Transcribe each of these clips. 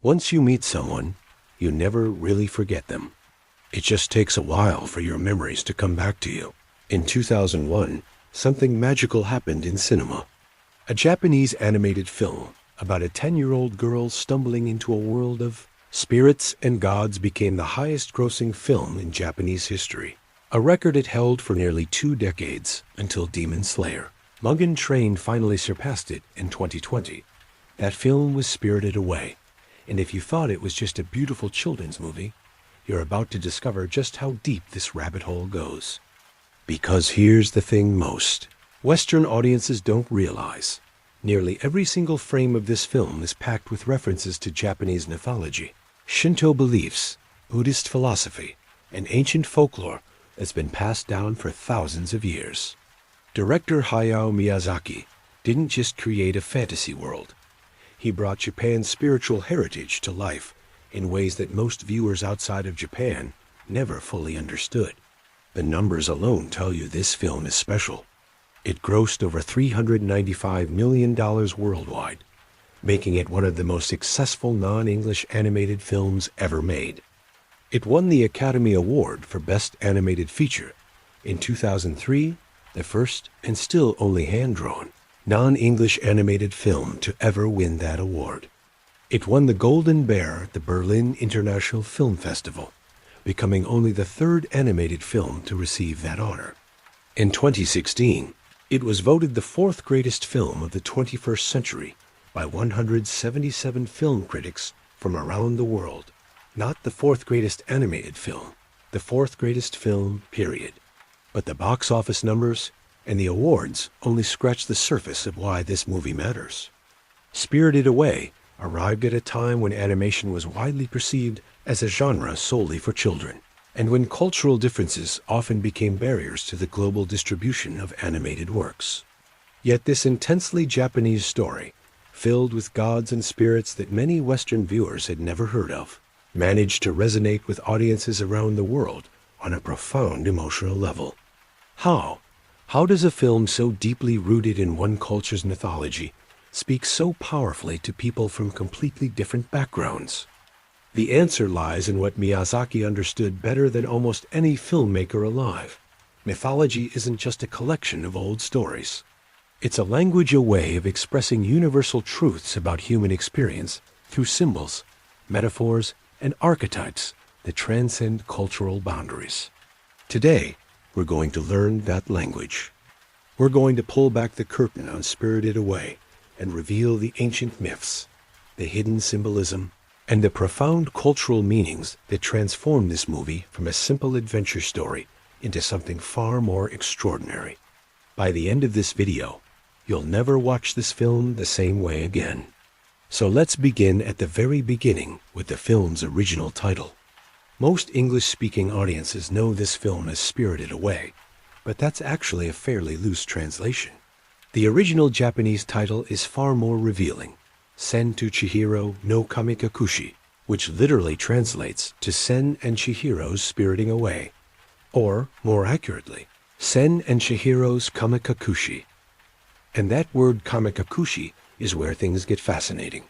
Once you meet someone, you never really forget them. It just takes a while for your memories to come back to you. In 2001, something magical happened in cinema. A Japanese animated film about a 10-year-old girl stumbling into a world of spirits and gods became the highest-grossing film in Japanese history. A record it held for nearly 2 decades until Demon Slayer, Mugen Train, finally surpassed it in 2020. That film was Spirited Away, and if you thought it was just a beautiful children's movie, you're about to discover just how deep this rabbit hole goes. Because here's the thing most Western audiences don't realize. Nearly every single frame of this film is packed with references to Japanese mythology, Shinto beliefs, Buddhist philosophy, and ancient folklore that's been passed down for thousands of years. Director Hayao Miyazaki didn't just create a fantasy world. He brought Japan's spiritual heritage to life in ways that most viewers outside of Japan never fully understood. The numbers alone tell you this film is special. It grossed over $395 million worldwide, making it one of the most successful non-English animated films ever made. It won the Academy Award for Best Animated Feature in 2003, the first and still only hand-drawn non-English animated film to ever win that award. It won the Golden Bear at the Berlin International Film Festival, becoming only the 3rd animated film to receive that honor. In 2016, it was voted the 4th greatest film of the 21st century by 177 film critics from around the world. Not the 4th greatest animated film, the 4th greatest film, period. But the box office numbers and the awards only scratch the surface of why this movie matters. Spirited Away arrived at a time when animation was widely perceived as a genre solely for children, and when cultural differences often became barriers to the global distribution of animated works. Yet this intensely Japanese story, filled with gods and spirits that many Western viewers had never heard of, managed to resonate with audiences around the world on a profound emotional level. How? How does a film so deeply rooted in one culture's mythology speak so powerfully to people from completely different backgrounds? The answer lies in what Miyazaki understood better than almost any filmmaker alive. Mythology isn't just a collection of old stories. It's a language, a way of expressing universal truths about human experience through symbols, metaphors, and archetypes that transcend cultural boundaries. Today, we're going to learn that language. We're going to pull back the curtain on Spirited Away and reveal the ancient myths, the hidden symbolism, and the profound cultural meanings that transform this movie from a simple adventure story into something far more extraordinary. By the end of this video, you'll never watch this film the same way again. So let's begin at the very beginning with the film's original title. Most English-speaking audiences know this film as Spirited Away, but that's actually a fairly loose translation. The original Japanese title is far more revealing, Sen to Chihiro no Kamikakushi, which literally translates to Sen and Chihiro's Spiriting Away, or, more accurately, Sen and Chihiro's Kamikakushi. And that word Kamikakushi is where things get fascinating.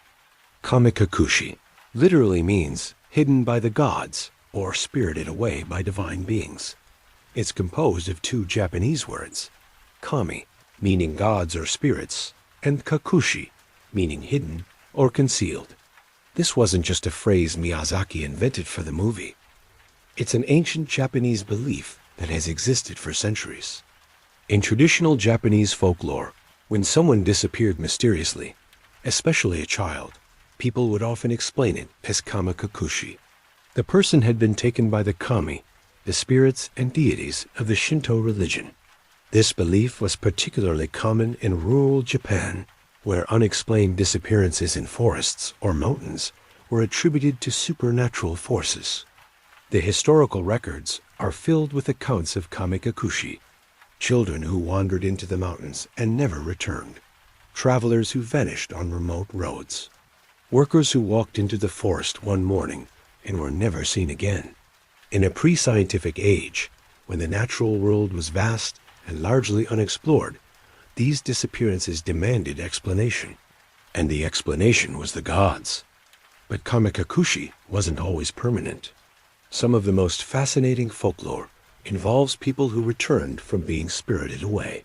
Kamikakushi literally means hidden by the gods, or spirited away by divine beings. It's composed of 2 Japanese words, kami, meaning gods or spirits, and kakushi, meaning hidden or concealed. This wasn't just a phrase Miyazaki invented for the movie. It's an ancient Japanese belief that has existed for centuries. In traditional Japanese folklore, when someone disappeared mysteriously, especially a child, people would often explain it as kamikakushi. The person had been taken by the kami, the spirits and deities of the Shinto religion. This belief was particularly common in rural Japan, where unexplained disappearances in forests or mountains were attributed to supernatural forces. The historical records are filled with accounts of kamikakushi, children who wandered into the mountains and never returned, travelers who vanished on remote roads, workers who walked into the forest one morning and were never seen again. In a pre-scientific age, when the natural world was vast and largely unexplored, these disappearances demanded explanation, and the explanation was the gods. But Kamikakushi wasn't always permanent. Some of the most fascinating folklore involves people who returned from being spirited away.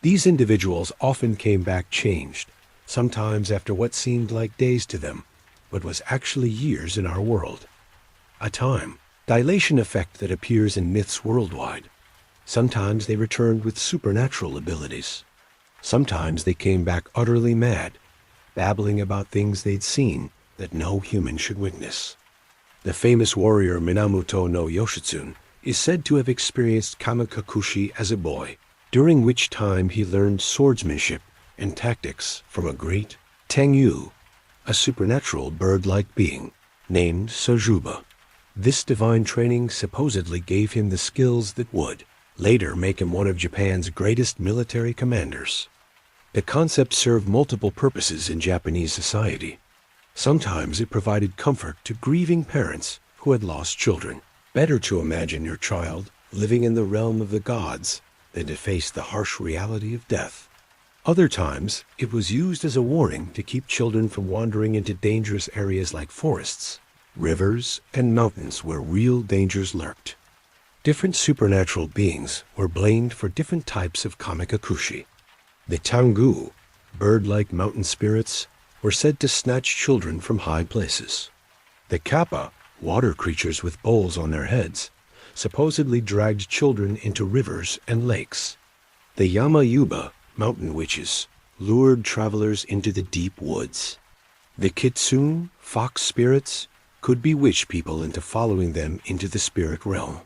These individuals often came back changed, sometimes after what seemed like days to them, but was actually years in our world. A time dilation effect that appears in myths worldwide. Sometimes they returned with supernatural abilities. Sometimes they came back utterly mad, babbling about things they'd seen that no human should witness. The famous warrior Minamoto no Yoshitsune is said to have experienced Kamikakushi as a boy, during which time he learned swordsmanship and tactics from a great Tengu, a supernatural bird-like being named Sojuba. This divine training supposedly gave him the skills that would later make him one of Japan's greatest military commanders. The concept served multiple purposes in Japanese society. Sometimes it provided comfort to grieving parents who had lost children. Better to imagine your child living in the realm of the gods than to face the harsh reality of death. Other times, it was used as a warning to keep children from wandering into dangerous areas like forests, rivers, and mountains where real dangers lurked. Different supernatural beings were blamed for different types of Kamikakushi. The Tengu, bird-like mountain spirits, were said to snatch children from high places. The Kappa, water creatures with bowls on their heads, supposedly dragged children into rivers and lakes. The Yama-Yuba, mountain witches, lured travelers into the deep woods. The Kitsune, fox spirits, could bewitch people into following them into the spirit realm.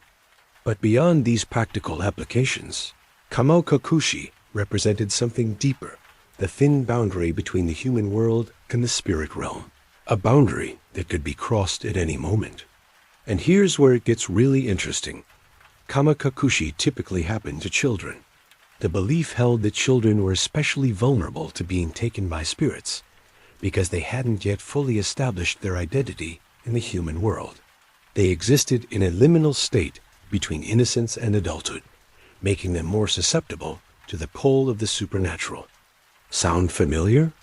But beyond these practical applications, Kamikakushi represented something deeper, the thin boundary between the human world and the spirit realm, a boundary that could be crossed at any moment. And here's where it gets really interesting. Kamikakushi typically happened to children. The belief held that children were especially vulnerable to being taken by spirits because they hadn't yet fully established their identity in the human world. They existed in a liminal state between innocence and adulthood, making them more susceptible to the pull of the supernatural. Sound familiar?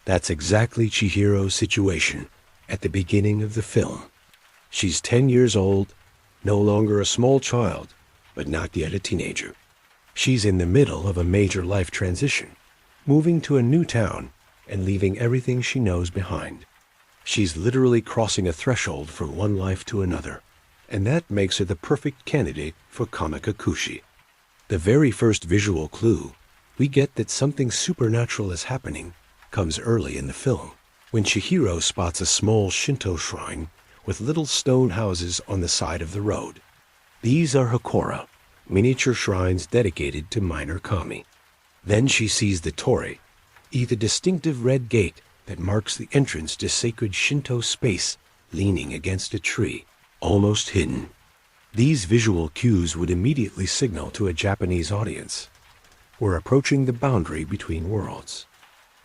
That's exactly Chihiro's situation at the beginning of the film. She's 10 years old, no longer a small child, but not yet a teenager. She's in the middle of a major life transition, moving to a new town and leaving everything she knows behind. She's literally crossing a threshold from one life to another, and that makes her the perfect candidate for Kamikakushi. The very first visual clue we get that something supernatural is happening comes early in the film, when Chihiro spots a small Shinto shrine with little stone houses on the side of the road. These are Hokora, miniature shrines dedicated to minor kami. Then she sees the torii, the distinctive red gate that marks the entrance to sacred Shinto space, leaning against a tree, almost hidden. These visual cues would immediately signal to a Japanese audience, we're approaching the boundary between worlds.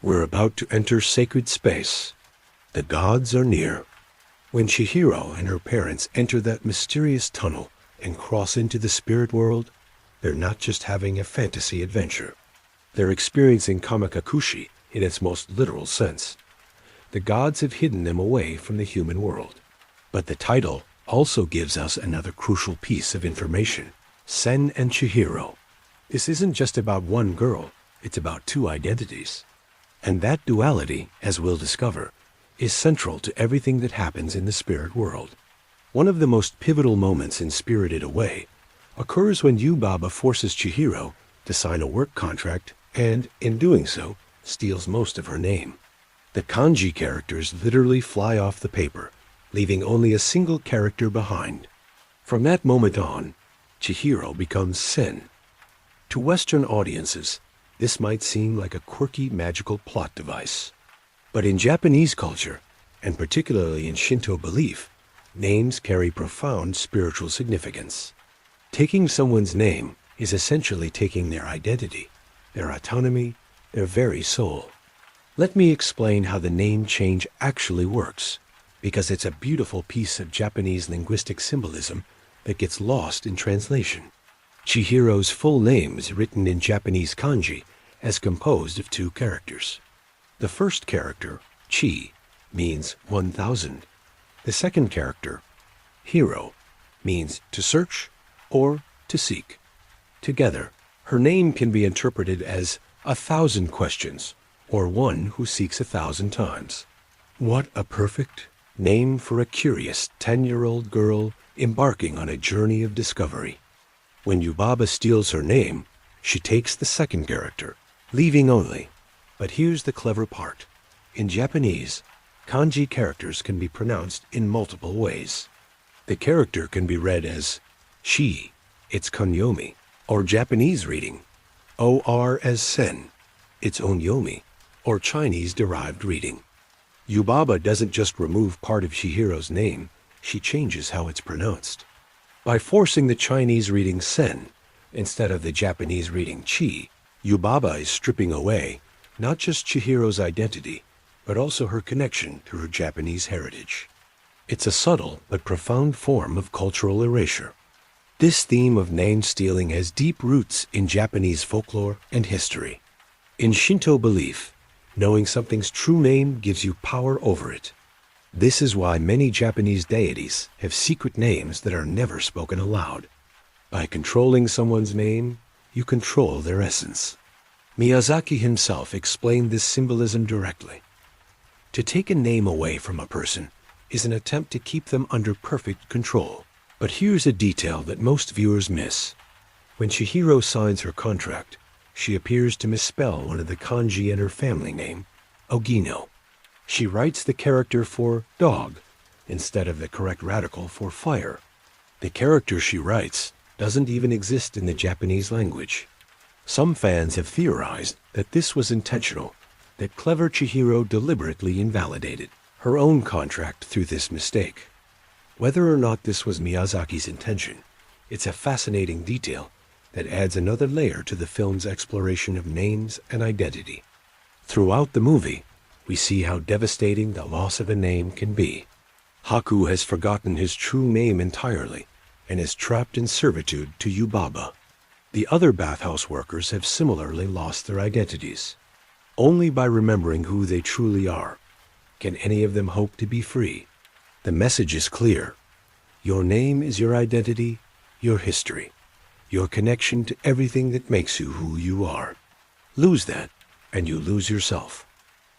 We're about to enter sacred space. The gods are near. When Chihiro and her parents enter that mysterious tunnel and cross into the spirit world, they're not just having a fantasy adventure. They're experiencing Kamikakushi in its most literal sense. The gods have hidden them away from the human world. But the title also gives us another crucial piece of information. Sen and Chihiro. This isn't just about one girl, it's about two identities. And that duality, as we'll discover, is central to everything that happens in the spirit world. One of the most pivotal moments in Spirited Away occurs when Yubaba forces Chihiro to sign a work contract and, in doing so, steals most of her name. The kanji characters literally fly off the paper, leaving only a single character behind. From that moment on, Chihiro becomes Sen. To Western audiences, this might seem like a quirky magical plot device. But in Japanese culture, and particularly in Shinto belief, names carry profound spiritual significance. Taking someone's name is essentially taking their identity, their autonomy, their very soul. Let me explain how the name change actually works, because it's a beautiful piece of Japanese linguistic symbolism that gets lost in translation. Chihiro's full name is written in Japanese kanji as composed of two characters. The first character, Chi, means 1,000, The second character, Hiro, means to search or to seek. Together, her name can be interpreted as 1,000 questions, or one who seeks 1,000 times. What a perfect name for a curious 10-year-old girl embarking on a journey of discovery. When Yubaba steals her name, she takes the second character, leaving only. But here's the clever part. In Japanese, kanji characters can be pronounced in multiple ways. The character can be read as she, its konyomi, or Japanese reading, or as sen, its onyomi, or Chinese-derived reading. Yubaba doesn't just remove part of Chihiro's name, she changes how it's pronounced. By forcing the Chinese reading sen instead of the Japanese reading chi, Yubaba is stripping away not just Chihiro's identity, but also her connection to her Japanese heritage. It's a subtle but profound form of cultural erasure. This theme of name stealing has deep roots in Japanese folklore and history. In Shinto belief, knowing something's true name gives you power over it. This is why many Japanese deities have secret names that are never spoken aloud. By controlling someone's name, you control their essence. Miyazaki himself explained this symbolism directly. To take a name away from a person is an attempt to keep them under perfect control. But here's a detail that most viewers miss. When Chihiro signs her contract, she appears to misspell one of the kanji in her family name, Ogino. She writes the character for dog instead of the correct radical for fire. The character she writes doesn't even exist in the Japanese language. Some fans have theorized that this was intentional, that clever Chihiro deliberately invalidated her own contract through this mistake. Whether or not this was Miyazaki's intention, it's a fascinating detail that adds another layer to the film's exploration of names and identity. Throughout the movie, we see how devastating the loss of a name can be. Haku has forgotten his true name entirely and is trapped in servitude to Yubaba. The other bathhouse workers have similarly lost their identities. Only by remembering who they truly are can any of them hope to be free. The message is clear. Your name is your identity, your history, your connection to everything that makes you who you are. Lose that, and you lose yourself.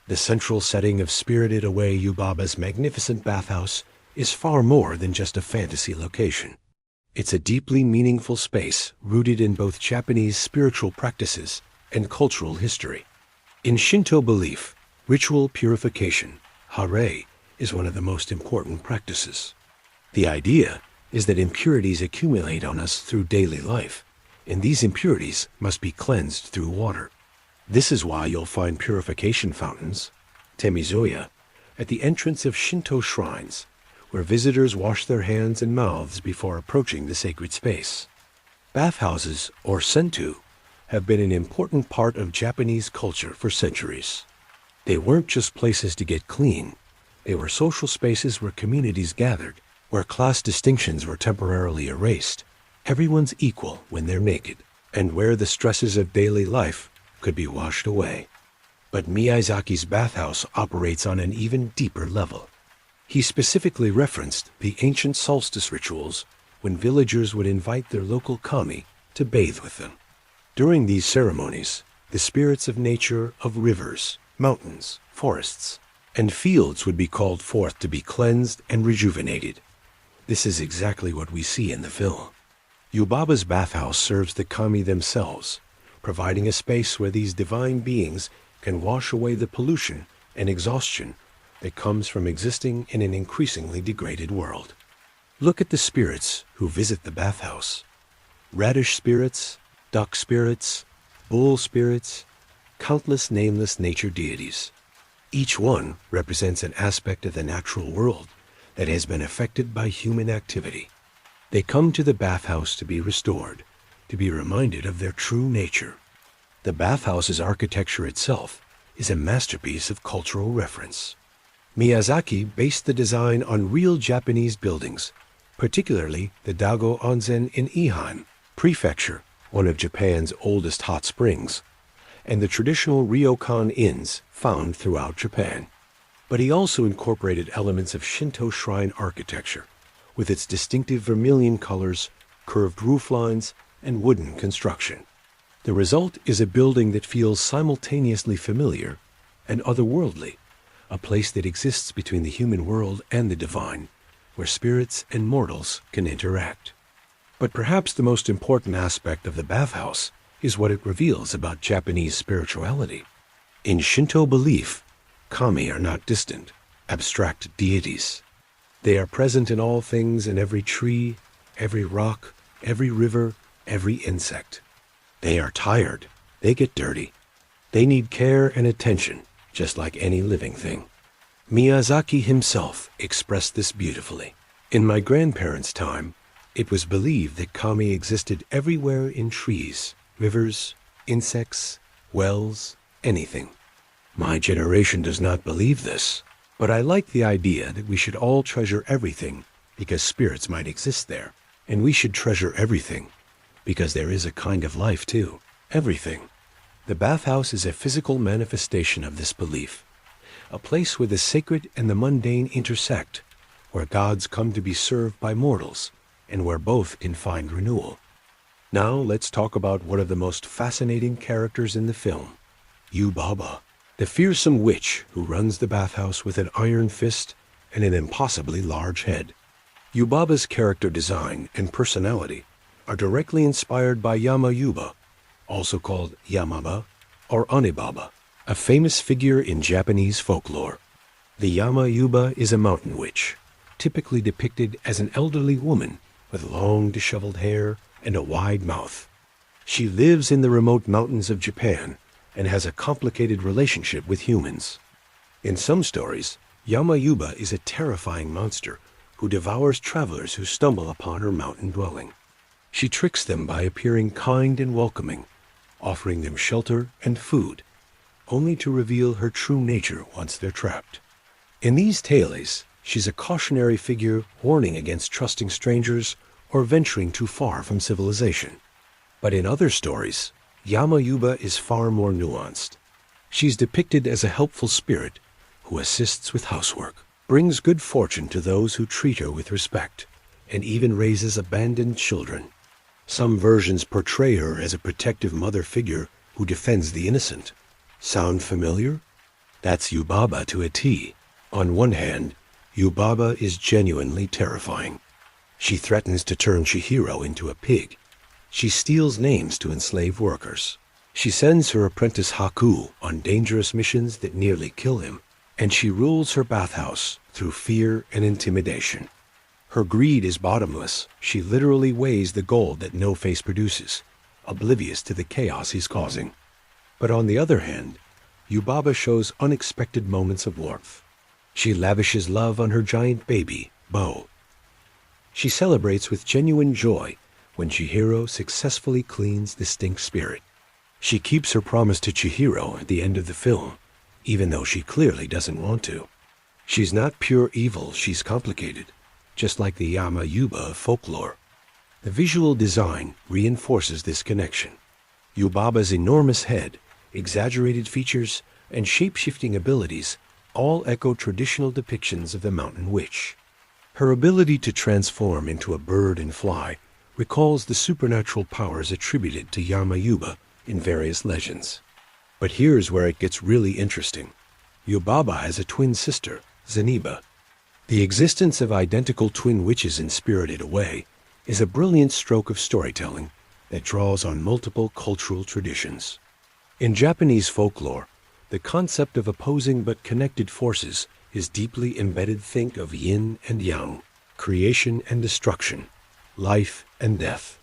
The central setting of Spirited Away Yubaba's magnificent bathhouse is far more than just a fantasy location. It's a deeply meaningful space rooted in both Japanese spiritual practices and cultural history. In Shinto belief, ritual purification, hare, is one of the most important practices. The idea is that impurities accumulate on us through daily life, and these impurities must be cleansed through water. This is why you'll find purification fountains, temizoya, at the entrance of Shinto shrines, where visitors wash their hands and mouths before approaching the sacred space. Bathhouses, or sentu, have been an important part of Japanese culture for centuries. They weren't just places to get clean. They were social spaces where communities gathered, where class distinctions were temporarily erased. Everyone's equal when they're naked, and where the stresses of daily life could be washed away. But Miyazaki's bathhouse operates on an even deeper level. He specifically referenced the ancient solstice rituals when villagers would invite their local kami to bathe with them. During these ceremonies, the spirits of nature, of rivers, mountains, forests, and fields would be called forth to be cleansed and rejuvenated. This is exactly what we see in the film. Yubaba's bathhouse serves the kami themselves, providing a space where these divine beings can wash away the pollution and exhaustion that comes from existing in an increasingly degraded world. Look at the spirits who visit the bathhouse. Radish spirits, duck spirits, bull spirits, countless nameless nature deities. Each one represents an aspect of the natural world that has been affected by human activity. They come to the bathhouse to be restored, to be reminded of their true nature. The bathhouse's architecture itself is a masterpiece of cultural reference. Miyazaki based the design on real Japanese buildings, particularly the Dago Onsen in Ehime Prefecture, one of Japan's oldest hot springs, and the traditional ryokan inns found throughout Japan. But he also incorporated elements of Shinto shrine architecture, with its distinctive vermilion colors, curved roof lines, and wooden construction. The result is a building that feels simultaneously familiar and otherworldly, a place that exists between the human world and the divine, where spirits and mortals can interact. But perhaps the most important aspect of the bathhouse is what it reveals about Japanese spirituality. In Shinto belief, kami are not distant, abstract deities. They are present in all things, in every tree, every rock, every river, every insect. They are tired. They get dirty. They need care and attention, just like any living thing. Miyazaki himself expressed this beautifully. In my grandparents' time, it was believed that kami existed everywhere in trees, rivers, insects, wells, anything. My generation does not believe this, but I like the idea that we should all treasure everything because spirits might exist there, and we should treasure everything because there is a kind of life too. Everything. The bathhouse is a physical manifestation of this belief, a place where the sacred and the mundane intersect, where gods come to be served by mortals, and where both can find renewal. Now let's talk about one of the most fascinating characters in the film, Yubaba, the fearsome witch who runs the bathhouse with an iron fist and an impossibly large head. Yubaba's character design and personality are directly inspired by Yama-yuba, also called Yamaba or Onibaba, a famous figure in Japanese folklore. The Yama-yuba is a mountain witch, typically depicted as an elderly woman with long disheveled hair and a wide mouth. She lives in the remote mountains of Japan and has a complicated relationship with humans. In some stories, Yama-yuba is a terrifying monster who devours travelers who stumble upon her mountain dwelling. She tricks them by appearing kind and welcoming, offering them shelter and food, only to reveal her true nature once they're trapped. In these tales, she's a cautionary figure warning against trusting strangers or venturing too far from civilization. But in other stories, Yama-yuba is far more nuanced. She's depicted as a helpful spirit who assists with housework, brings good fortune to those who treat her with respect, and even raises abandoned children. Some versions portray her as a protective mother figure who defends the innocent. Sound familiar? That's Yubaba to a T. On one hand, Yubaba is genuinely terrifying. She threatens to turn Chihiro into a pig. She steals names to enslave workers. She sends her apprentice Haku on dangerous missions that nearly kill him, and she rules her bathhouse through fear and intimidation. Her greed is bottomless. She literally weighs the gold that No Face produces, oblivious to the chaos he's causing. But on the other hand, Yubaba shows unexpected moments of warmth. She lavishes love on her giant baby, Bo. She celebrates with genuine joy when Chihiro successfully cleans the stink spirit. She keeps her promise to Chihiro at the end of the film, even though she clearly doesn't want to. She's not pure evil, she's complicated, just like the Yama-yuba of folklore. The visual design reinforces this connection. Yubaba's enormous head, exaggerated features, and shape-shifting abilities all echo traditional depictions of the mountain witch. Her ability to transform into a bird and fly recalls the supernatural powers attributed to Yama-yuba in various legends. But here's where it gets really interesting. Yubaba has a twin sister, Zeniba. The existence of identical twin witches in Spirited Away is a brilliant stroke of storytelling that draws on multiple cultural traditions. In Japanese folklore, the concept of opposing but connected forces is deeply embedded. Think of yin and yang, creation and destruction, life and death.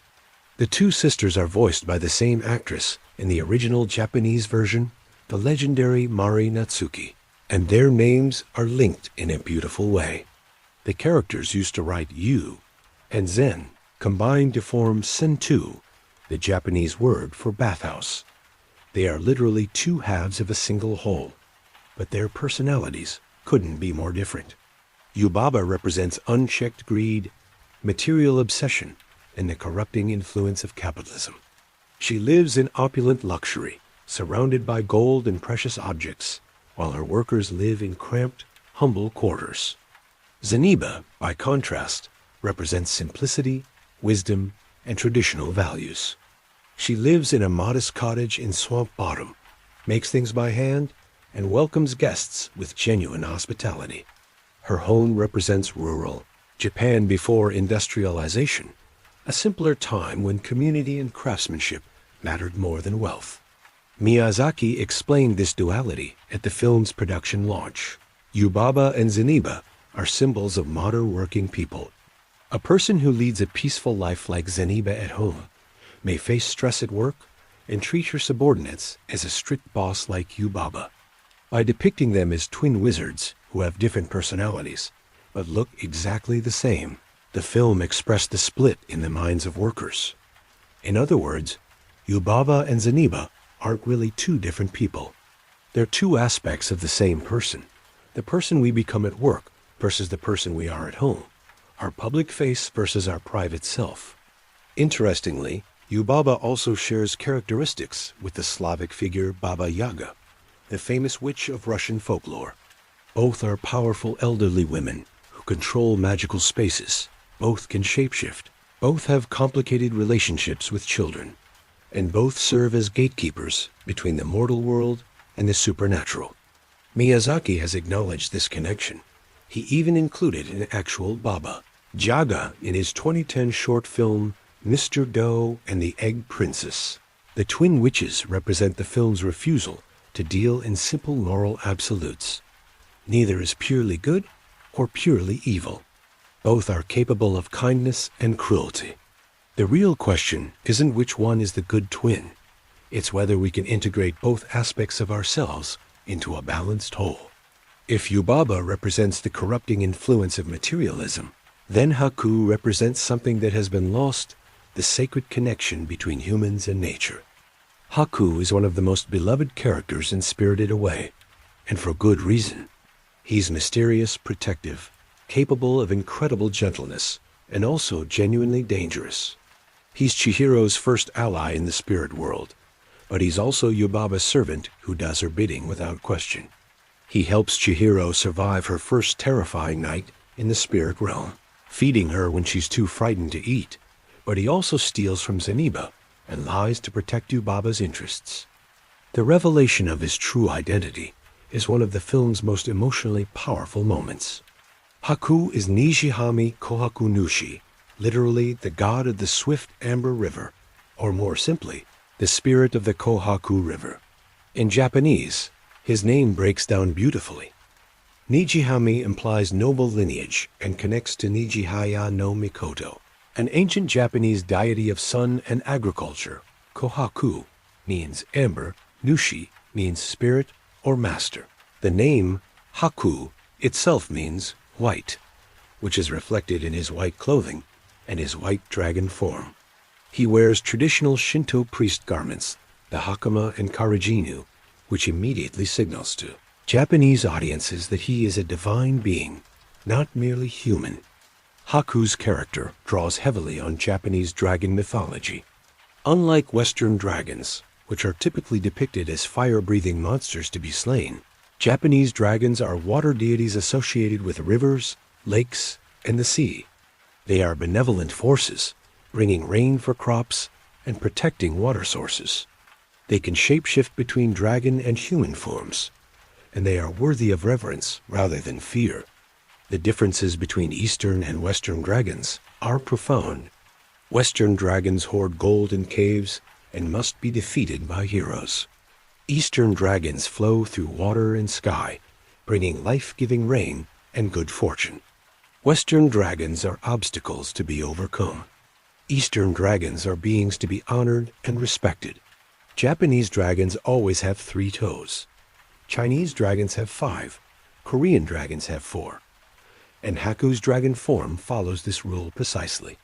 The two sisters are voiced by the same actress in the original Japanese version, the legendary Mari Natsuki, and their names are linked in a beautiful way. The characters used to write yu and zen combined to form sentu, the Japanese word for bathhouse. They are literally two halves of a single whole, but their personalities couldn't be more different. Yubaba represents unchecked greed, material obsession, and the corrupting influence of capitalism. She lives in opulent luxury, surrounded by gold and precious objects, while her workers live in cramped, humble quarters. Zeniba, by contrast, represents simplicity, wisdom, and traditional values. She lives in a modest cottage in Swamp Bottom, makes things by hand, and welcomes guests with genuine hospitality. Her home represents rural Japan before industrialization, a simpler time when community and craftsmanship mattered more than wealth. Miyazaki explained this duality at the film's production launch. Yubaba and Zeniba are symbols of modern working people. A person who leads a peaceful life like Zeniba at home may face stress at work and treat her subordinates as a strict boss like Yubaba. By depicting them as twin wizards who have different personalities but look exactly the same, the film expressed the split in the minds of workers. In other words, Yubaba and Zeniba aren't really two different people. They're two aspects of the same person, the person we become at work versus the person we are at home, our public face versus our private self. Interestingly, Yubaba also shares characteristics with the Slavic figure Baba Yaga, the famous witch of Russian folklore. Both are powerful elderly women who control magical spaces. Both can shapeshift. Both have complicated relationships with children. And both serve as gatekeepers between the mortal world and the supernatural. Miyazaki has acknowledged this connection. He even included an actual Baba Yaga in his 2010 short film Mr. Doe and the Egg Princess. The twin witches represent the film's refusal to deal in simple moral absolutes. Neither is purely good or purely evil. Both are capable of kindness and cruelty. The real question isn't which one is the good twin. It's whether we can integrate both aspects of ourselves into a balanced whole. If Yubaba represents the corrupting influence of materialism, then Haku represents something that has been lost, the sacred connection between humans and nature. Haku is one of the most beloved characters in Spirited Away, and for good reason. He's mysterious, protective, capable of incredible gentleness, and also genuinely dangerous. He's Chihiro's first ally in the spirit world, but he's also Yubaba's servant who does her bidding without question. He helps Chihiro survive her first terrifying night in the spirit realm, feeding her when she's too frightened to eat, but he also steals from Zeniba and lies to protect Yubaba's interests. The revelation of his true identity is one of the film's most emotionally powerful moments. Haku is Nijihami Kohaku Nushi, literally the god of the swift amber river, or more simply, the spirit of the Kohaku River. In Japanese, his name breaks down beautifully. Nijihami implies noble lineage and connects to Nijihaya no Mikoto, an ancient Japanese deity of sun and agriculture. Kohaku means amber, Nushi means spirit or master. The name Haku itself means white, which is reflected in his white clothing and his white dragon form. He wears traditional Shinto priest garments, the hakama and karijinu, which immediately signals to Japanese audiences that he is a divine being, not merely human. Haku's character draws heavily on Japanese dragon mythology. Unlike Western dragons, which are typically depicted as fire-breathing monsters to be slain, Japanese dragons are water deities associated with rivers, lakes, and the sea. They are benevolent forces, bringing rain for crops and protecting water sources. They can shapeshift between dragon and human forms, and they are worthy of reverence rather than fear. The differences between Eastern and Western dragons are profound. Western dragons hoard gold in caves and must be defeated by heroes. Eastern dragons flow through water and sky, bringing life-giving rain and good fortune. Western dragons are obstacles to be overcome. Eastern dragons are beings to be honored and respected. Japanese dragons always have 3 toes. Chinese dragons have 5. Korean dragons have 4. And Haku's dragon form follows this rule precisely.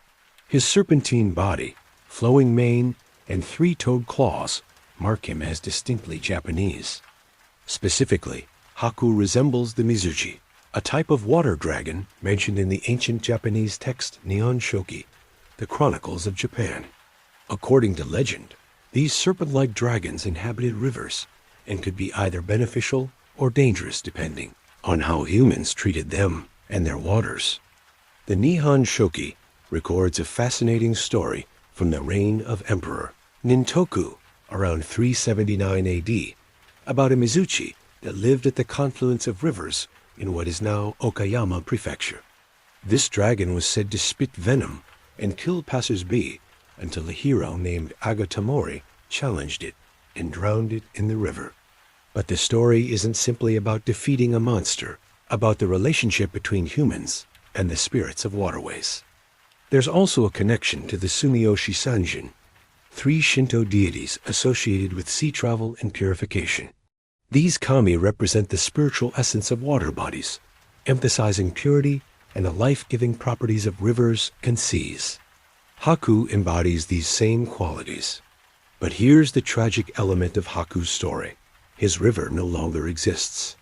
His serpentine body, flowing mane, and 3-toed claws mark him as distinctly Japanese. Specifically, Haku resembles the Mizuchi, a type of water dragon mentioned in the ancient Japanese text Nihon Shoki, the Chronicles of Japan. According to legend, these serpent-like dragons inhabited rivers and could be either beneficial or dangerous depending. on how humans treated them and their waters. The Nihon Shoki records a fascinating story from the reign of Emperor Nintoku around 379 AD about a Mizuchi that lived at the confluence of rivers in what is now Okayama Prefecture. This dragon was said to spit venom and kill passers-by until a hero named Agatamori challenged it and drowned it in the river. But the story isn't simply about defeating a monster, about the relationship between humans and the spirits of waterways. There's also a connection to the Sumiyoshi Sanjin, 3 Shinto deities associated with sea travel and purification. These kami represent the spiritual essence of water bodies, emphasizing purity and the life-giving properties of rivers and seas. Haku embodies these same qualities. But here's the tragic element of Haku's story. His river no longer exists.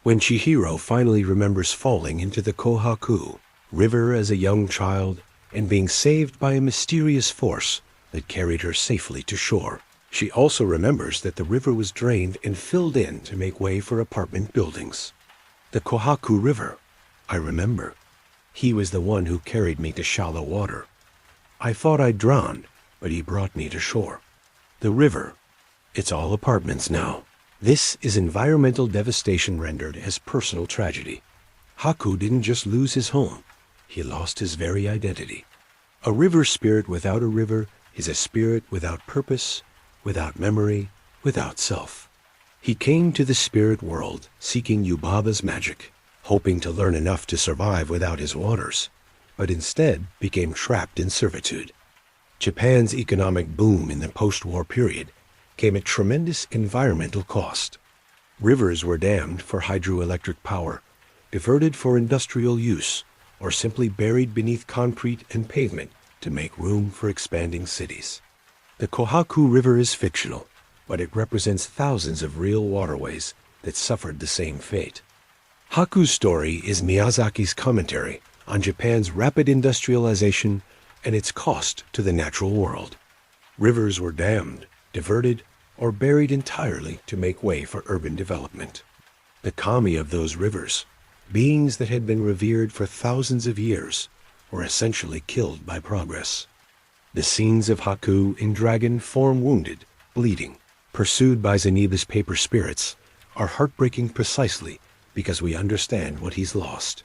When Chihiro finally remembers falling into the Kohaku River as a young child and being saved by a mysterious force that carried her safely to shore, she also remembers that the river was drained and filled in to make way for apartment buildings. The Kohaku River, I remember. He was the one who carried me to shallow water. I thought I'd drown, but he brought me to shore. The river, it's all apartments now. This is environmental devastation rendered as personal tragedy. Haku didn't just lose his home, he lost his very identity. A river spirit without a river is a spirit without purpose, without memory, without self. He came to the spirit world seeking Yubaba's magic, hoping to learn enough to survive without his waters, but instead became trapped in servitude. Japan's economic boom in the post-war period came at tremendous environmental cost. Rivers were dammed for hydroelectric power, diverted for industrial use, or simply buried beneath concrete and pavement to make room for expanding cities. The Kohaku River is fictional, but it represents thousands of real waterways that suffered the same fate. Haku's story is Miyazaki's commentary on Japan's rapid industrialization and its cost to the natural world. Rivers were dammed, diverted, or buried entirely to make way for urban development. The kami of those rivers, beings that had been revered for thousands of years, were essentially killed by progress. The scenes of Haku in dragon form wounded, bleeding, pursued by Zeniba's paper spirits, are heartbreaking precisely because we understand what he's lost.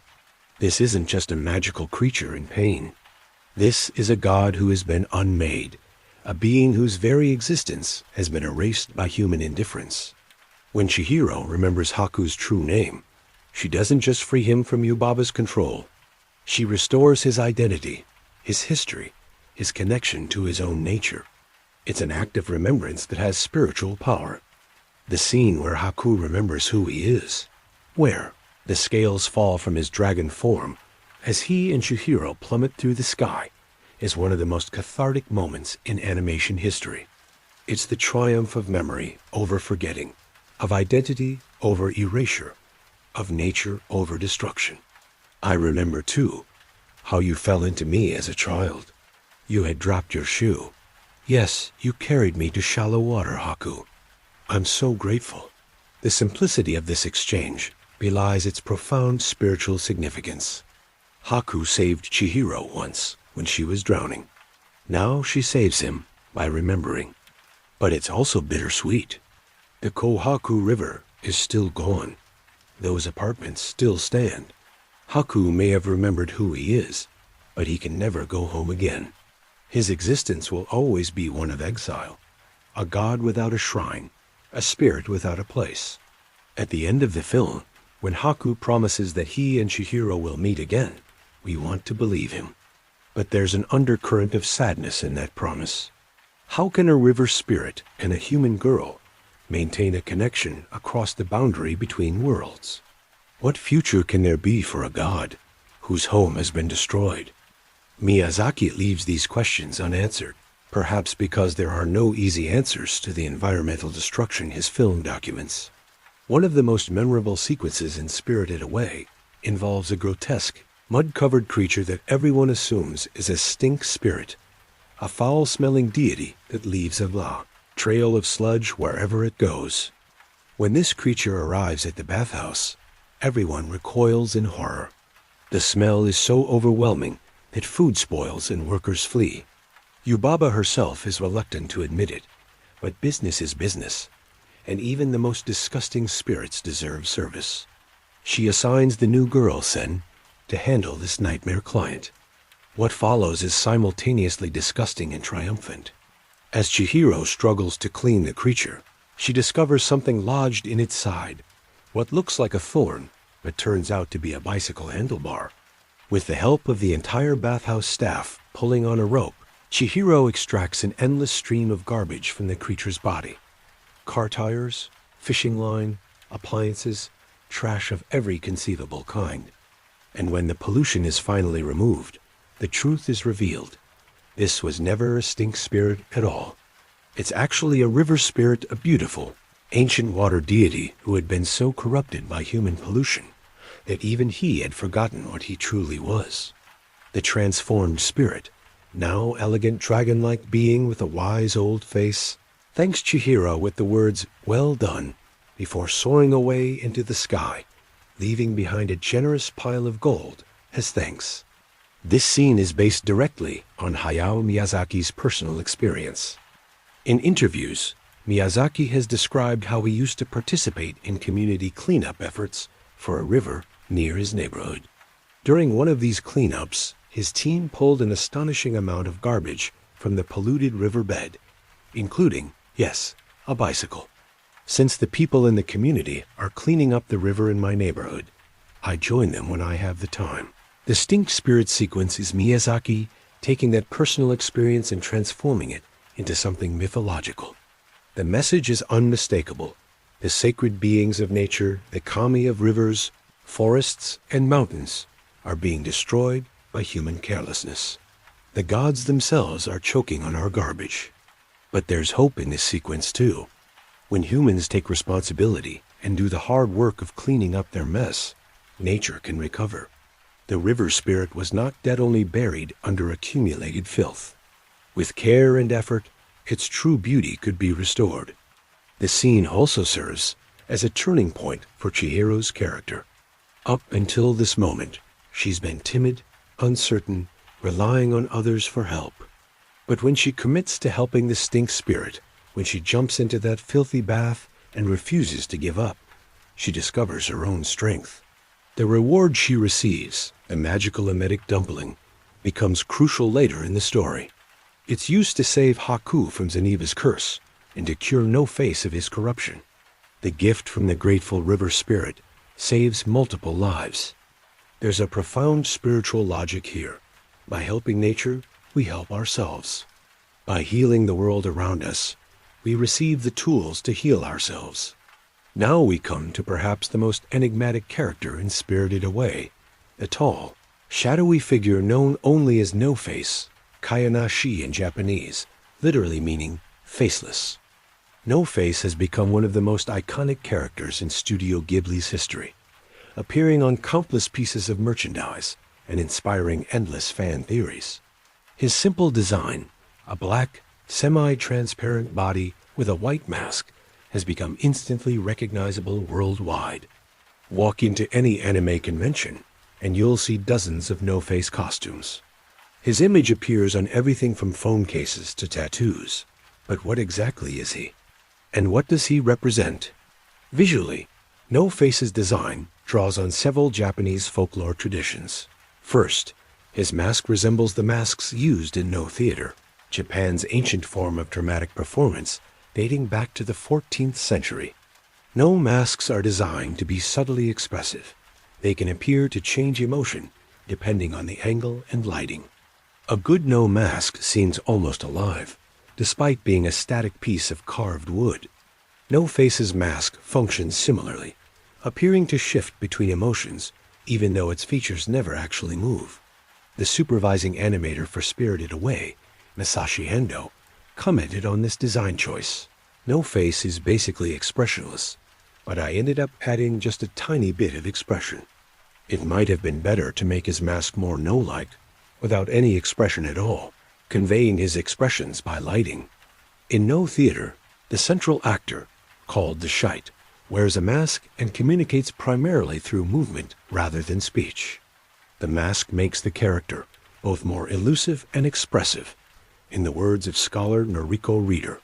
This isn't just a magical creature in pain. This is a god who has been unmade, a being whose very existence has been erased by human indifference. When Chihiro remembers Haku's true name, she doesn't just free him from Yubaba's control. She restores his identity, his history, his connection to his own nature. It's an act of remembrance that has spiritual power. The scene where Haku remembers who he is, where the scales fall from his dragon form as he and Chihiro plummet through the sky, is one of the most cathartic moments in animation history. It's the triumph of memory over forgetting, of identity over erasure, of nature over destruction. I remember, too, how you fell into me as a child. You had dropped your shoe. Yes, you carried me to shallow water, Haku. I'm so grateful. The simplicity of this exchange belies its profound spiritual significance. Haku saved Chihiro once when she was drowning. Now she saves him by remembering. But it's also bittersweet. The Kohaku River is still gone. Those apartments still stand. Haku may have remembered who he is, but he can never go home again. His existence will always be one of exile, a god without a shrine, a spirit without a place. At the end of the film, when Haku promises that he and Chihiro will meet again, we want to believe him. But there's an undercurrent of sadness in that promise. How can a river spirit and a human girl maintain a connection across the boundary between worlds? What future can there be for a god whose home has been destroyed? Miyazaki leaves these questions unanswered, perhaps because there are no easy answers to the environmental destruction his film documents. One of the most memorable sequences in Spirited Away involves a grotesque, mud-covered creature that everyone assumes is a stink spirit, a foul-smelling deity that leaves a trail of sludge wherever it goes. When this creature arrives at the bathhouse, everyone recoils in horror. The smell is so overwhelming that food spoils and workers flee. Yubaba herself is reluctant to admit it, but business is business, and even the most disgusting spirits deserve service. She assigns the new girl, Sen, to handle this nightmare client. What follows is simultaneously disgusting and triumphant. As Chihiro struggles to clean the creature, she discovers something lodged in its side, what looks like a thorn, but turns out to be a bicycle handlebar. With the help of the entire bathhouse staff pulling on a rope, Chihiro extracts an endless stream of garbage from the creature's body. Car tires, fishing line, appliances, trash of every conceivable kind. And when the pollution is finally removed, the truth is revealed. This was never a stink spirit at all. It's actually a river spirit, a beautiful, ancient water deity who had been so corrupted by human pollution that even he had forgotten what he truly was. The transformed spirit, now elegant dragon-like being with a wise old face, thanks Chihiro with the words, "Well done," before soaring away into the sky, leaving behind a generous pile of gold as thanks. This scene is based directly on Hayao Miyazaki's personal experience. In interviews, Miyazaki has described how he used to participate in community cleanup efforts for a river near his neighborhood. During one of these cleanups, his team pulled an astonishing amount of garbage from the polluted riverbed, including, yes, a bicycle. Since the people in the community are cleaning up the river in my neighborhood, I join them when I have the time. The stink spirit sequence is Miyazaki taking that personal experience and transforming it into something mythological. The message is unmistakable. The sacred beings of nature, the kami of rivers, forests, and mountains are being destroyed by human carelessness. The gods themselves are choking on our garbage. But there's hope in this sequence too. When humans take responsibility and do the hard work of cleaning up their mess, nature can recover. The river spirit was not dead, only buried under accumulated filth. With care and effort, its true beauty could be restored. The scene also serves as a turning point for Chihiro's character. Up until this moment, she's been timid, uncertain, relying on others for help. But when she commits to helping the stink spirit, when she jumps into that filthy bath and refuses to give up, she discovers her own strength. The reward she receives, a magical emetic dumpling, becomes crucial later in the story. It's used to save Haku from Zeniba's curse and to cure No-Face of his corruption. The gift from the grateful river spirit saves multiple lives. There's a profound spiritual logic here. By helping nature, we help ourselves. By healing the world around us, we receive the tools to heal ourselves. Now we come to perhaps the most enigmatic character in Spirited Away, a tall, shadowy figure known only as No-Face, Kayanashi in Japanese, literally meaning faceless. No-Face has become one of the most iconic characters in Studio Ghibli's history, appearing on countless pieces of merchandise and inspiring endless fan theories. His simple design, a black, semi-transparent body with a white mask, has become instantly recognizable worldwide. Walk into any anime convention, and you'll see dozens of No-Face costumes. His image appears on everything from phone cases to tattoos. But what exactly is he? And what does he represent? Visually, No-Face's design draws on several Japanese folklore traditions. First, his mask resembles the masks used in No theater, Japan's ancient form of dramatic performance dating back to the 14th century. No masks are designed to be subtly expressive. They can appear to change emotion depending on the angle and lighting. A good No mask seems almost alive, despite being a static piece of carved wood. No-Face's mask functions similarly, appearing to shift between emotions, even though its features never actually move. The supervising animator for Spirited Away, Masashi Hendo, commented on this design choice. No-Face is basically expressionless, but I ended up adding just a tiny bit of expression. It might have been better to make his mask more No-like, without any expression at all, conveying his expressions by lighting. In No theater, the central actor, called the Shite, wears a mask and communicates primarily through movement rather than speech. The mask makes the character both more elusive and expressive, in the words of scholar Noriko Reader.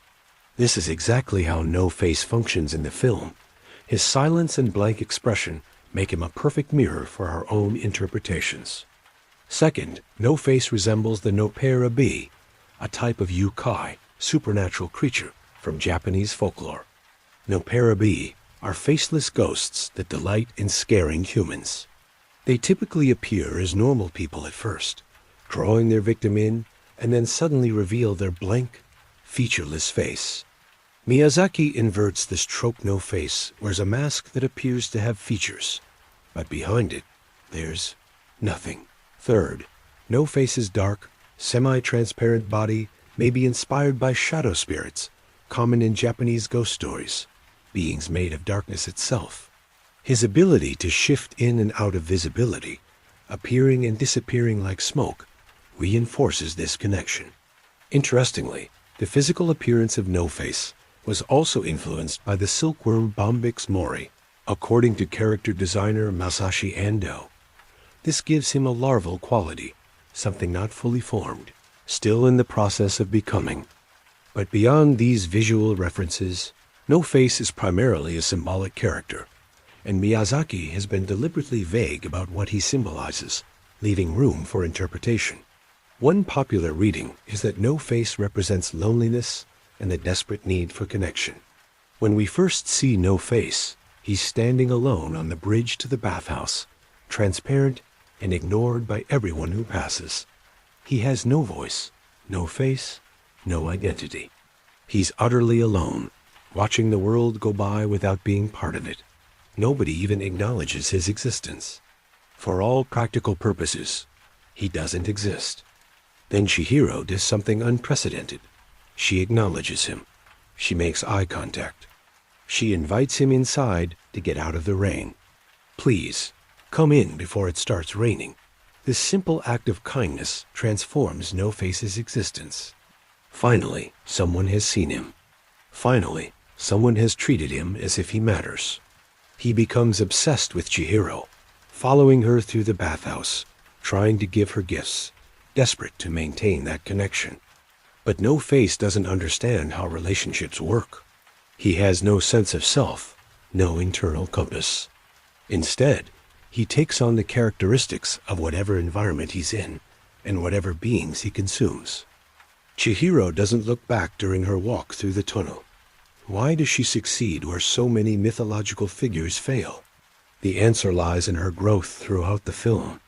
This is exactly how No-Face functions in the film. His silence and blank expression make him a perfect mirror for our own interpretations. Second, No-Face resembles the Edo-period, a type of yukai, supernatural creature from Japanese folklore. Edo-period are faceless ghosts that delight in scaring humans. They typically appear as normal people at first, drawing their victim in and then suddenly reveal their blank, featureless face. Miyazaki inverts this trope. No-Face wears a mask that appears to have features, but behind it, there's nothing. Third, No-Face's dark, semi-transparent body may be inspired by shadow spirits, common in Japanese ghost stories, beings made of darkness itself. His ability to shift in and out of visibility, appearing and disappearing like smoke, reinforces this connection. Interestingly, the physical appearance of No-Face was also influenced by the silkworm Bombyx mori, according to character designer Masashi Ando. This gives him a larval quality, something not fully formed, still in the process of becoming. But beyond these visual references, No-Face is primarily a symbolic character, and Miyazaki has been deliberately vague about what he symbolizes, leaving room for interpretation. One popular reading is that No-Face represents loneliness and the desperate need for connection. When we first see No-Face, he's standing alone on the bridge to the bathhouse, transparent and ignored by everyone who passes. He has no voice, no face, no identity. He's utterly alone, watching the world go by without being part of it. Nobody even acknowledges his existence. For all practical purposes, he doesn't exist. Then Chihiro does something unprecedented. She acknowledges him. She makes eye contact. She invites him inside to get out of the rain. Please, come in before it starts raining. This simple act of kindness transforms No-Face's existence. Finally, someone has seen him. Finally, someone has treated him as if he matters. He becomes obsessed with Chihiro, following her through the bathhouse, trying to give her gifts, desperate to maintain that connection. But No-Face doesn't understand how relationships work. He has no sense of self, no internal compass. Instead, he takes on the characteristics of whatever environment he's in and whatever beings he consumes. Chihiro doesn't look back during her walk through the tunnel. Why does she succeed where so many mythological figures fail? The answer lies in her growth throughout the film.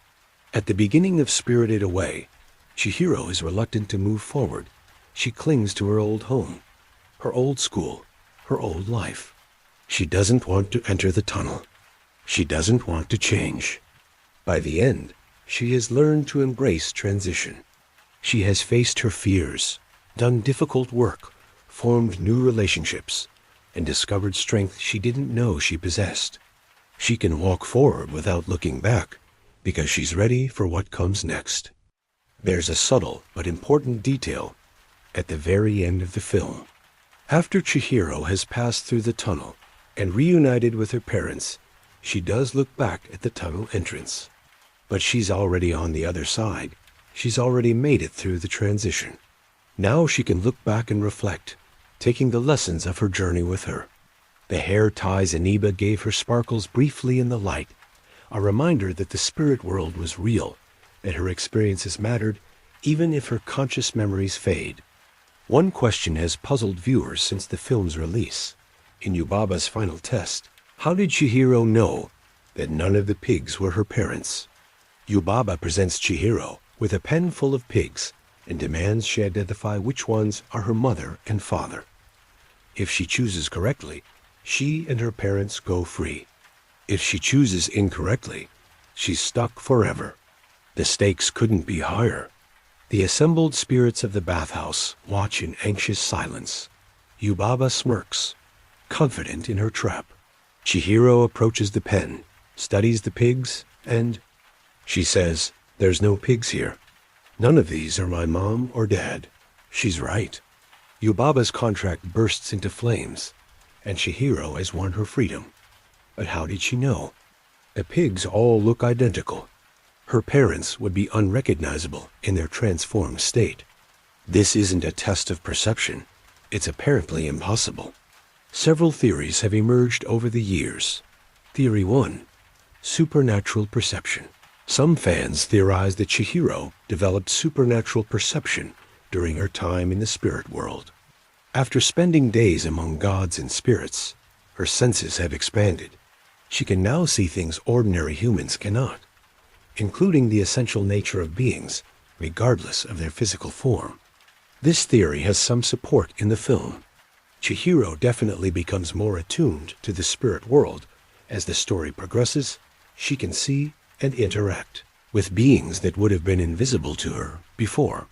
At the beginning of Spirited Away, Chihiro is reluctant to move forward. She clings to her old home, her old school, her old life. She doesn't want to enter the tunnel. She doesn't want to change. By the end, she has learned to embrace transition. She has faced her fears, done difficult work, formed new relationships, and discovered strength she didn't know she possessed. She can walk forward without looking back because she's ready for what comes next. There's a subtle but important detail at the very end of the film. After Chihiro has passed through the tunnel and reunited with her parents, she does look back at the tunnel entrance. But she's already on the other side. She's already made it through the transition. Now she can look back and reflect, taking the lessons of her journey with her. The hair ties Aniba gave her sparkles briefly in the light, a reminder that the spirit world was real, that her experiences mattered, even if her conscious memories fade. One question has puzzled viewers since the film's release. In Yubaba's final test, how did Chihiro know that none of the pigs were her parents? Yubaba presents Chihiro with a pen full of pigs and demands she identify which ones are her mother and father. If she chooses correctly, she and her parents go free. If she chooses incorrectly, she's stuck forever. The stakes couldn't be higher. The assembled spirits of the bathhouse watch in anxious silence. Yubaba smirks, confident in her trap. Chihiro approaches the pen, studies the pigs, and she says, "There's no pigs here. None of these are my mom or dad." She's right. Yubaba's contract bursts into flames. and Chihiro has won her freedom. But how did she know? The pigs all look identical. Her parents would be unrecognizable in their transformed state. This isn't a test of perception. It's apparently impossible. Several theories have emerged over the years. Theory 1. Supernatural perception. Some fans theorize that Chihiro developed supernatural perception during her time in the spirit world. After spending days among gods and spirits, her senses have expanded. She can now see things ordinary humans cannot, including the essential nature of beings, regardless of their physical form. This theory has some support in the film. Chihiro definitely becomes more attuned to the spirit world. As the story progresses, she can see and interact with beings that would have been invisible to her before.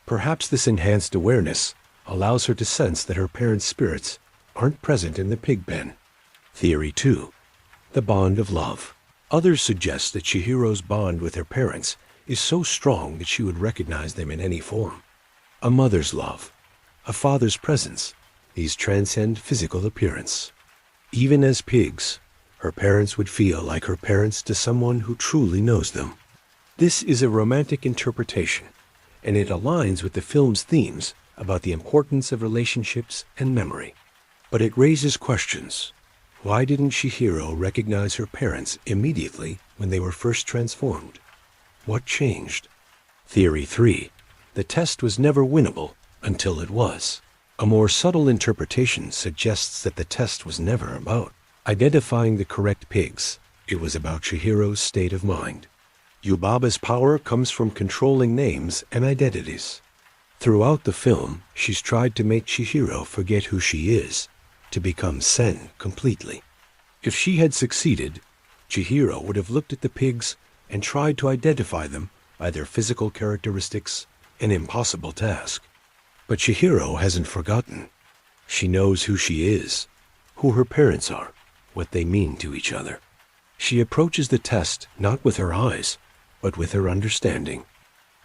Perhaps this enhanced awareness allows her to sense that her parents' spirits aren't present in the pig pen. Theory 2. The bond of love. Others suggest that Chihiro's bond with her parents is so strong that she would recognize them in any form. A mother's love, a father's presence, these transcend physical appearance. Even as pigs, her parents would feel like her parents to someone who truly knows them. This is a romantic interpretation, and it aligns with the film's themes about the importance of relationships and memory. But it raises questions. Why didn't Chihiro recognize her parents immediately when they were first transformed? What changed? Theory 3. The test was never winnable until it was. A more subtle interpretation suggests that the test was never about identifying the correct pigs. It was about Chihiro's state of mind. Yubaba's power comes from controlling names and identities. Throughout the film, she's tried to make Chihiro forget who she is, to become Sen completely. If she had succeeded, Chihiro would have looked at the pigs and tried to identify them by their physical characteristics, an impossible task. But Chihiro hasn't forgotten. She knows who she is, who her parents are, what they mean to each other. She approaches the test not with her eyes, but with her understanding.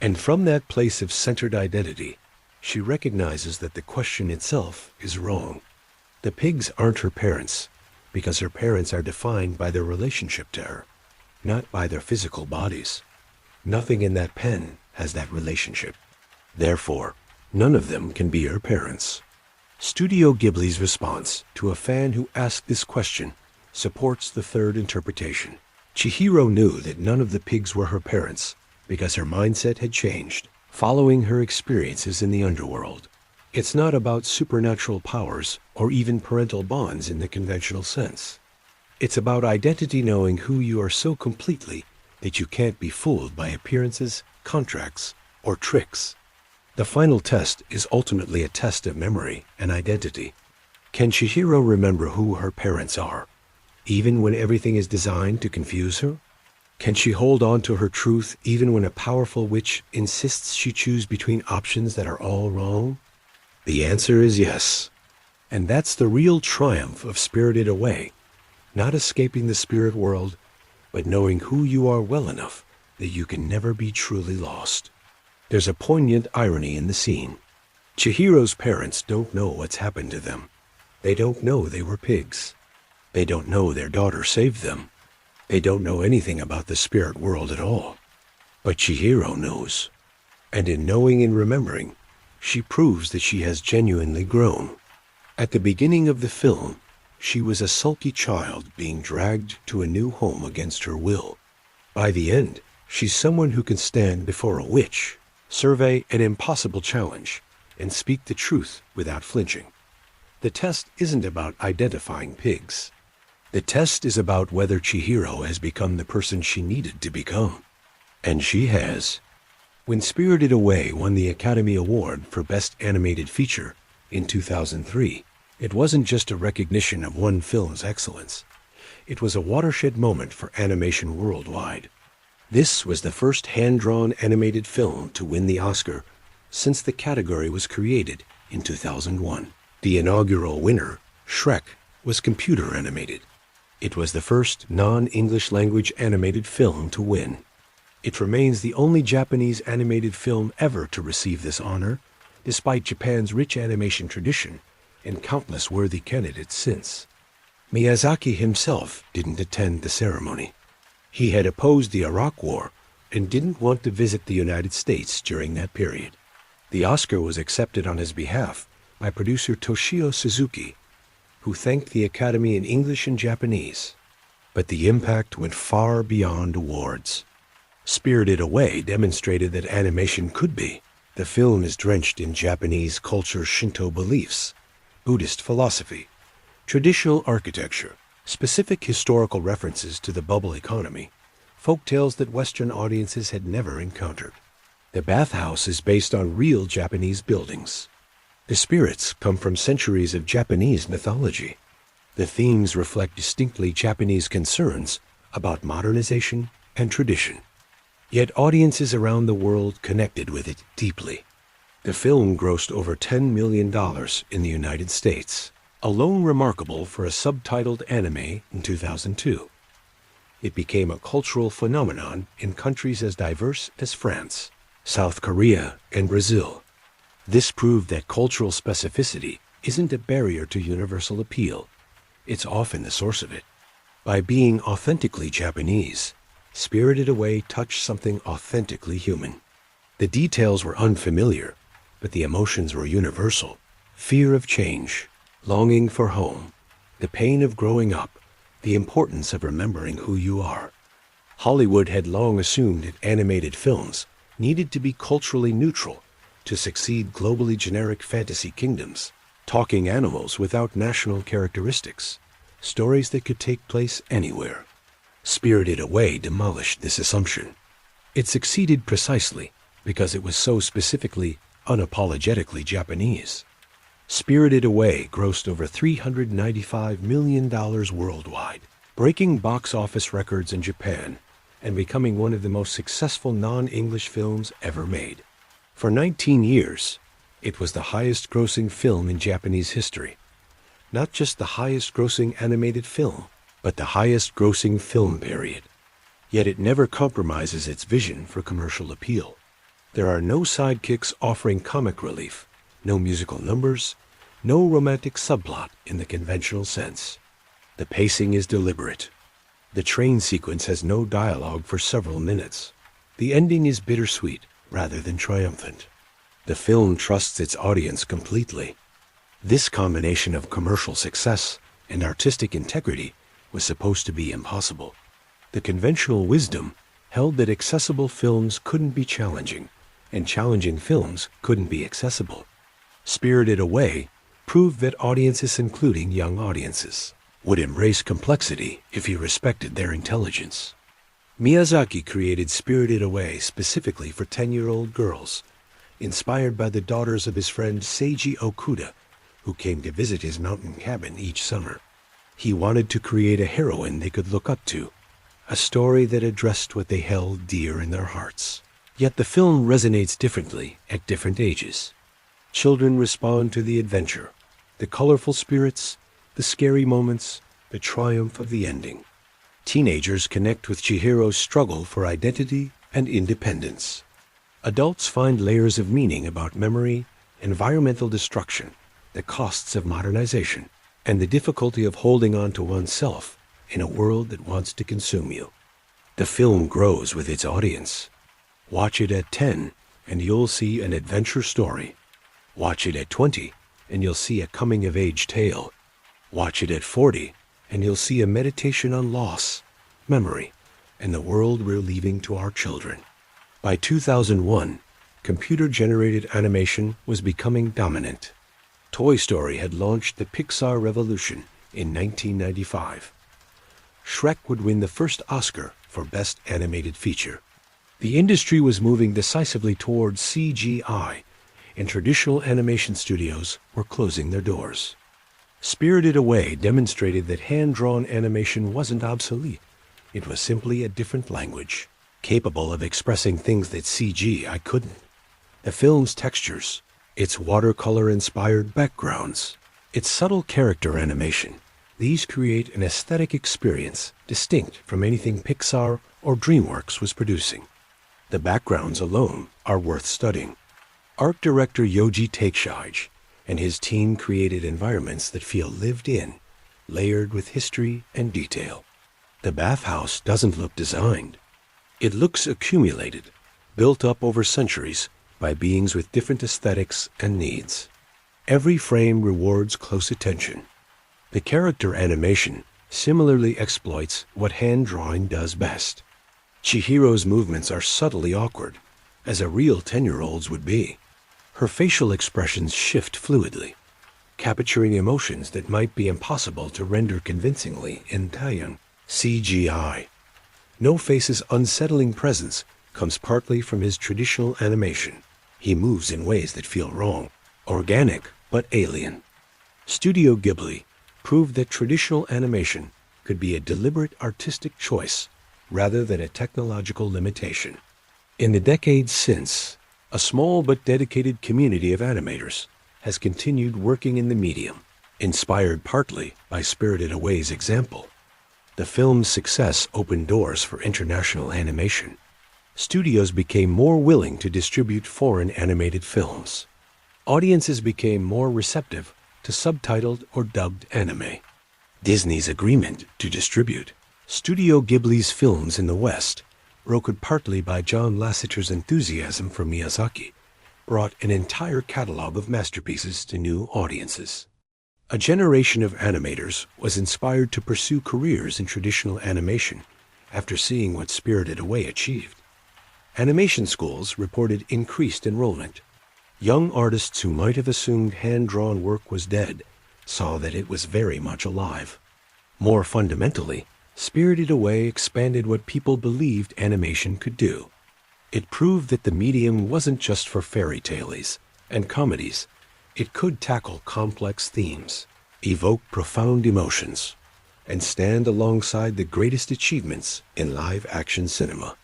And from that place of centered identity, she recognizes that the question itself is wrong. The pigs aren't her parents, because her parents are defined by their relationship to her, not by their physical bodies. Nothing in that pen has that relationship. Therefore, none of them can be her parents. Studio Ghibli's response to a fan who asked this question supports the third interpretation. Chihiro knew that none of the pigs were her parents because her mindset had changed following her experiences in the underworld. It's not about supernatural powers or even parental bonds in the conventional sense. It's about identity, knowing who you are so completely that you can't be fooled by appearances, contracts, or tricks. The final test is ultimately a test of memory and identity. Can Chihiro remember who her parents are, even when everything is designed to confuse her? Can she hold on to her truth even when a powerful witch insists she choose between options that are all wrong? The answer is yes. And that's the real triumph of Spirited Away, not escaping the spirit world, but knowing who you are well enough that you can never be truly lost. There's a poignant irony in the scene. Chihiro's parents don't know what's happened to them. They don't know they were pigs. They don't know their daughter saved them. They don't know anything about the spirit world at all. But Chihiro knows. And in knowing and remembering, she proves that she has genuinely grown. At the beginning of the film, she was a sulky child being dragged to a new home against her will. By the end, she's someone who can stand before a witch, survey an impossible challenge, and speak the truth without flinching. The test isn't about identifying pigs. The test is about whether Chihiro has become the person she needed to become. And she has. When Spirited Away won the Academy Award for Best Animated Feature in 2003, it wasn't just a recognition of one film's excellence. It was a watershed moment for animation worldwide. This was the first hand-drawn animated film to win the Oscar since the category was created in 2001. The inaugural winner, Shrek, was computer animated. It was the first non-English language animated film to win. It remains the only Japanese animated film ever to receive this honor, despite Japan's rich animation tradition, and countless worthy candidates since. Miyazaki himself didn't attend the ceremony. He had opposed the Iraq War and didn't want to visit the United States during that period. The Oscar was accepted on his behalf by producer Toshio Suzuki, who thanked the Academy in English and Japanese. But the impact went far beyond awards. Spirited Away demonstrated that animation could be. The film is drenched in Japanese culture, Shinto beliefs, Buddhist philosophy, traditional architecture, specific historical references to the bubble economy, folk tales that Western audiences had never encountered. The bathhouse is based on real Japanese buildings. The spirits come from centuries of Japanese mythology. The themes reflect distinctly Japanese concerns about modernization and tradition. Yet audiences around the world connected with it deeply. The film grossed over $10 million in the United States, alone remarkable for a subtitled anime in 2002. It became a cultural phenomenon in countries as diverse as France, South Korea, and Brazil. This proved that cultural specificity isn't a barrier to universal appeal. It's often the source of it. By being authentically Japanese, Spirited Away touched something authentically human. The details were unfamiliar, but the emotions were universal. Fear of change, longing for home, the pain of growing up, the importance of remembering who you are. Hollywood had long assumed that animated films needed to be culturally neutral to succeed globally generic fantasy kingdoms, talking animals without national characteristics, stories that could take place anywhere. Spirited Away demolished this assumption. It succeeded precisely because it was so specifically, unapologetically Japanese. Spirited Away grossed over $395 million worldwide, breaking box office records in Japan and becoming one of the most successful non-English films ever made. For 19 years, it was the highest-grossing film in Japanese history. Not just the highest-grossing animated film, but the highest-grossing film period. Yet it never compromises its vision for commercial appeal. There are no sidekicks offering comic relief, no musical numbers, no romantic subplot in the conventional sense. The pacing is deliberate. The train sequence has no dialogue for several minutes. The ending is bittersweet rather than triumphant. The film trusts its audience completely. This combination of commercial success and artistic integrity was supposed to be impossible. The conventional wisdom held that accessible films couldn't be challenging, and challenging films couldn't be accessible. Spirited Away proved that audiences, including young audiences, would embrace complexity if you respected their intelligence. Miyazaki created Spirited Away specifically for 10-year-old girls, inspired by the daughters of his friend Seiji Okuda, who came to visit his mountain cabin each summer. He wanted to create a heroine they could look up to, a story that addressed what they held dear in their hearts. Yet the film resonates differently at different ages. Children respond to the adventure, the colorful spirits, the scary moments, the triumph of the ending. Teenagers connect with Chihiro's struggle for identity and independence. Adults find layers of meaning about memory, environmental destruction, the costs of modernization, and the difficulty of holding on to oneself in a world that wants to consume you. The film grows with its audience. Watch it at 10 and you'll see an adventure story. Watch it at 20 and you'll see a coming-of-age tale. Watch it at 40 and you'll see a meditation on loss, memory, and the world we're leaving to our children. By 2001, computer-generated animation was becoming dominant. Toy Story had launched the Pixar revolution in 1995. Shrek would win the first Oscar for Best Animated Feature. The industry was moving decisively towards CGI, and traditional animation studios were closing their doors. Spirited Away demonstrated that hand-drawn animation wasn't obsolete. It was simply a different language, capable of expressing things that CGI couldn't. The film's textures, its watercolor-inspired backgrounds, its subtle character animation, these create an aesthetic experience distinct from anything Pixar or DreamWorks was producing. The backgrounds alone are worth studying. Art director Yoji Takeshige and his team created environments that feel lived in, layered with history and detail. The bathhouse doesn't look designed. It looks accumulated, built up over centuries by beings with different aesthetics and needs. Every frame rewards close attention. The character animation similarly exploits what hand drawing does best. Chihiro's movements are subtly awkward, as a real 10-year-old's would be. Her facial expressions shift fluidly, capturing emotions that might be impossible to render convincingly in Italian CGI. No Face's unsettling presence comes partly from his traditional animation. He moves in ways that feel wrong, organic but alien. Studio Ghibli proved that traditional animation could be a deliberate artistic choice rather than a technological limitation. In the decades since, a small but dedicated community of animators has continued working in the medium, inspired partly by Spirited Away's example. The film's success opened doors for international animation. Studios became more willing to distribute foreign animated films. Audiences became more receptive to subtitled or dubbed anime. Disney's agreement to distribute Studio Ghibli's films in the West, brokered partly by John Lasseter's enthusiasm for Miyazaki, brought an entire catalog of masterpieces to new audiences. A generation of animators was inspired to pursue careers in traditional animation after seeing what Spirited Away achieved. Animation schools reported increased enrollment. Young artists who might have assumed hand-drawn work was dead saw that it was very much alive. More fundamentally, Spirited Away expanded what people believed animation could do. It proved that the medium wasn't just for fairy tales and comedies. It could tackle complex themes, evoke profound emotions, and stand alongside the greatest achievements in live-action cinema.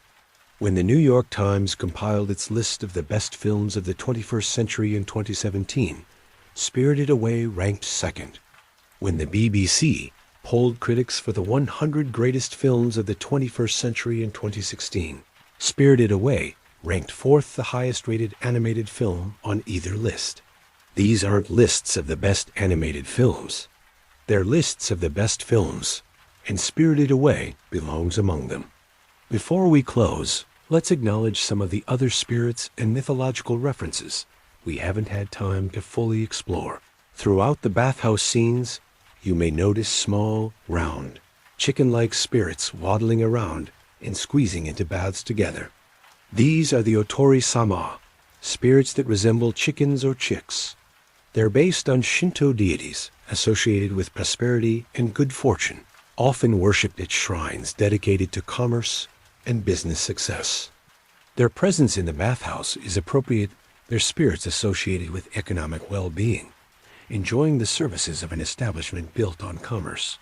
When the New York Times compiled its list of the best films of the 21st century in 2017, Spirited Away ranked second. When the BBC polled critics for the 100 greatest films of the 21st century in 2016, Spirited Away ranked fourth, the highest-rated animated film on either list. These aren't lists of the best animated films. They're lists of the best films, and Spirited Away belongs among them. Before we close, let's acknowledge some of the other spirits and mythological references we haven't had time to fully explore. Throughout the bathhouse scenes, you may notice small, round, chicken-like spirits waddling around and squeezing into baths together. These are the Otori-sama, spirits that resemble chickens or chicks. They're based on Shinto deities associated with prosperity and good fortune, often worshipped at shrines dedicated to commerce and business success. Their presence in the bathhouse is appropriate. They're spirits associated with economic well-being, enjoying the services of an establishment built on commerce.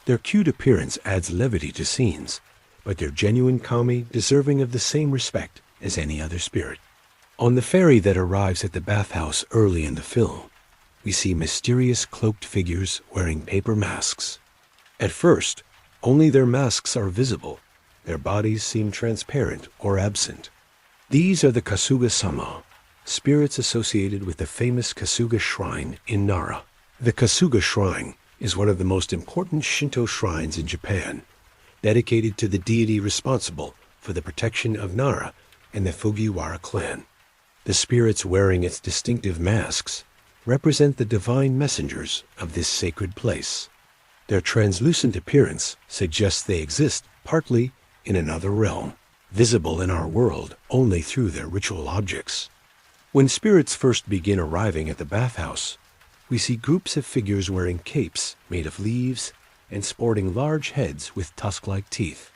Their cute appearance adds levity to scenes, but their genuine kami deserving of the same respect as any other spirit. On the ferry that arrives at the bathhouse early in the film, we see mysterious cloaked figures wearing paper masks. At first, only their masks are visible. Their bodies seem transparent or absent. These are the Kasuga-sama, spirits associated with the famous Kasuga Shrine in Nara. The Kasuga Shrine is one of the most important Shinto shrines in Japan, dedicated to the deity responsible for the protection of Nara and the Fujiwara clan. The spirits wearing its distinctive masks represent the divine messengers of this sacred place. Their translucent appearance suggests they exist partly in another realm, visible in our world only through their ritual objects. When spirits first begin arriving at the bathhouse, we see groups of figures wearing capes made of leaves and sporting large heads with tusk-like teeth.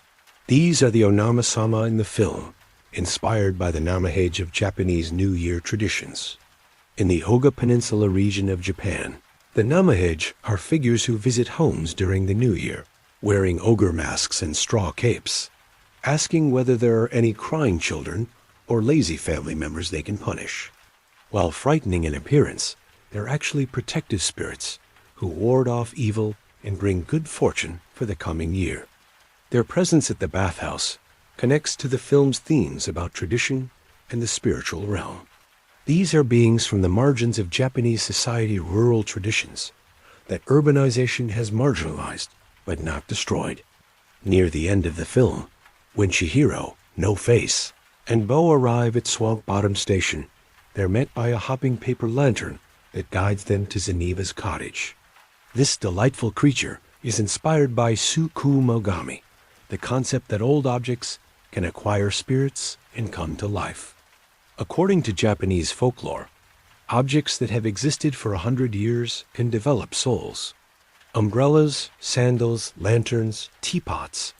These are the Onama-sama in the film, inspired by the Namahage of Japanese New Year traditions. In the Oga Peninsula region of Japan, the Namahage are figures who visit homes during the New Year, wearing ogre masks and straw capes, asking whether there are any crying children or lazy family members they can punish. While frightening in appearance, they're actually protective spirits who ward off evil and bring good fortune for the coming year. Their presence at the bathhouse connects to the film's themes about tradition and the spiritual realm. These are beings from the margins of Japanese society rural traditions that urbanization has marginalized but not destroyed. Near the end of the film, when Chihiro, No Face, and Bo arrive at Swamp Bottom Station, they're met by a hopping paper lantern that guides them to Zeniba's cottage. This delightful creature is inspired by Suku Mogami, the concept that old objects can acquire spirits and come to life. According to Japanese folklore, objects that have existed for 100 years can develop souls. Umbrellas, sandals, lanterns, teapots,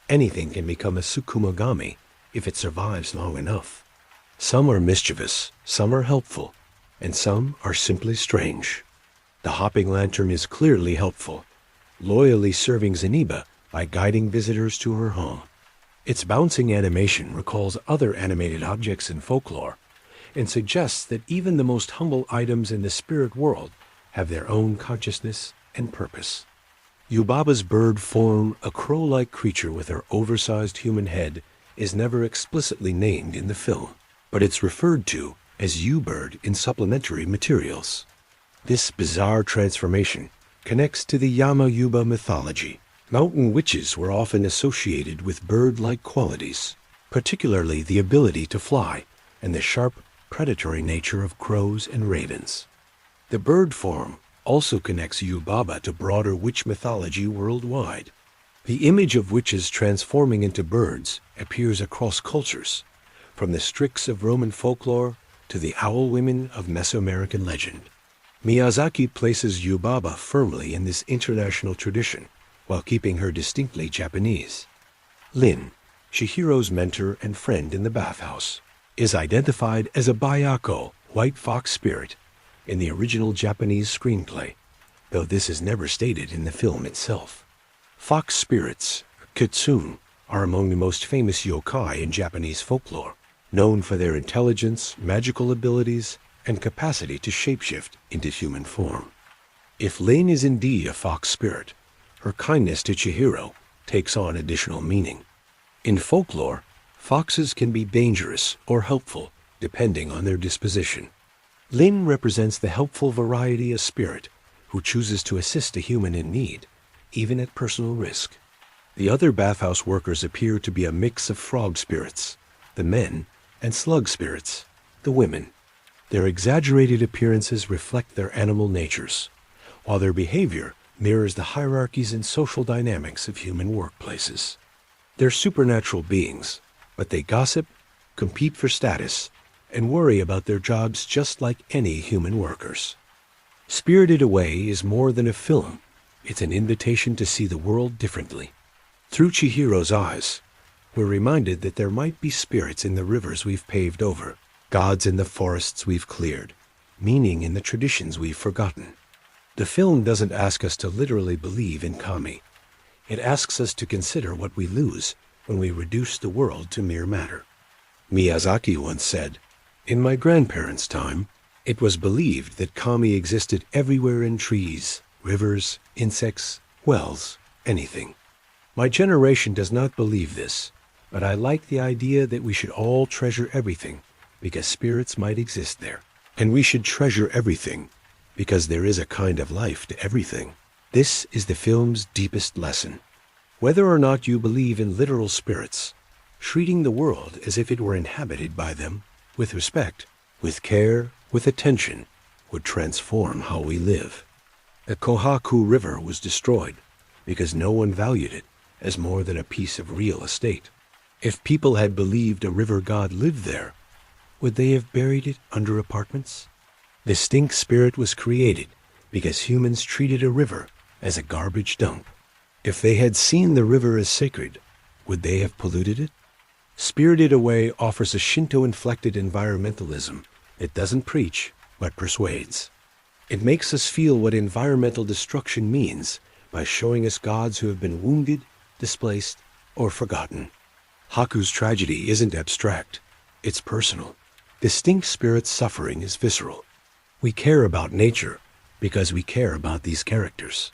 anything can become a Tsukumogami if it survives long enough. Some are mischievous, some are helpful, and some are simply strange. The hopping lantern is clearly helpful, loyally serving Zeniba by guiding visitors to her home. Its bouncing animation recalls other animated objects in folklore and suggests that even the most humble items in the spirit world have their own consciousness and purpose. Yubaba's bird form, a crow-like creature with her oversized human head, is never explicitly named in the film, but it's referred to as U-bird in supplementary materials. This bizarre transformation connects to the Yama-Yuba mythology. Mountain witches were often associated with bird-like qualities, particularly the ability to fly and the sharp, predatory nature of crows and ravens. The bird form also connects Yubaba to broader witch mythology worldwide. The image of witches transforming into birds appears across cultures, from the Strix of Roman folklore to the owl women of Mesoamerican legend. Miyazaki places Yubaba firmly in this international tradition, while keeping her distinctly Japanese. Lin, Chihiro's mentor and friend in the bathhouse, is identified as a Bayako, white fox spirit, in the original Japanese screenplay, though this is never stated in the film itself. Fox spirits, kitsune, are among the most famous yokai in Japanese folklore, known for their intelligence, magical abilities, and capacity to shapeshift into human form. If Lane is indeed a fox spirit, her kindness to Chihiro takes on additional meaning. In folklore, foxes can be dangerous or helpful depending on their disposition. Lin represents the helpful variety of spirit who chooses to assist a human in need, even at personal risk. The other bathhouse workers appear to be a mix of frog spirits, the men, and slug spirits, the women. Their exaggerated appearances reflect their animal natures, while their behavior mirrors the hierarchies and social dynamics of human workplaces. They're supernatural beings, but they gossip, compete for status, and worry about their jobs just like any human workers. Spirited Away is more than a film. It's an invitation to see the world differently. Through Chihiro's eyes, we're reminded that there might be spirits in the rivers we've paved over, gods in the forests we've cleared, meaning in the traditions we've forgotten. The film doesn't ask us to literally believe in kami. It asks us to consider what we lose when we reduce the world to mere matter. Miyazaki once said, "In my grandparents' time, it was believed that kami existed everywhere in trees, rivers, insects, wells, anything. My generation does not believe this, but I like the idea that we should all treasure everything because spirits might exist there. And we should treasure everything because there is a kind of life to everything." This is the film's deepest lesson. Whether or not you believe in literal spirits, treating the world as if it were inhabited by them, with respect, with care, with attention, would transform how we live. The Kohaku River was destroyed because no one valued it as more than a piece of real estate. If people had believed a river god lived there, would they have buried it under apartments? The stink spirit was created because humans treated a river as a garbage dump. If they had seen the river as sacred, would they have polluted it? Spirited Away offers a Shinto-inflected environmentalism that doesn't preach, but persuades. It makes us feel what environmental destruction means by showing us gods who have been wounded, displaced, or forgotten. Haku's tragedy isn't abstract, it's personal. The stink spirit's suffering is visceral. We care about nature because we care about these characters.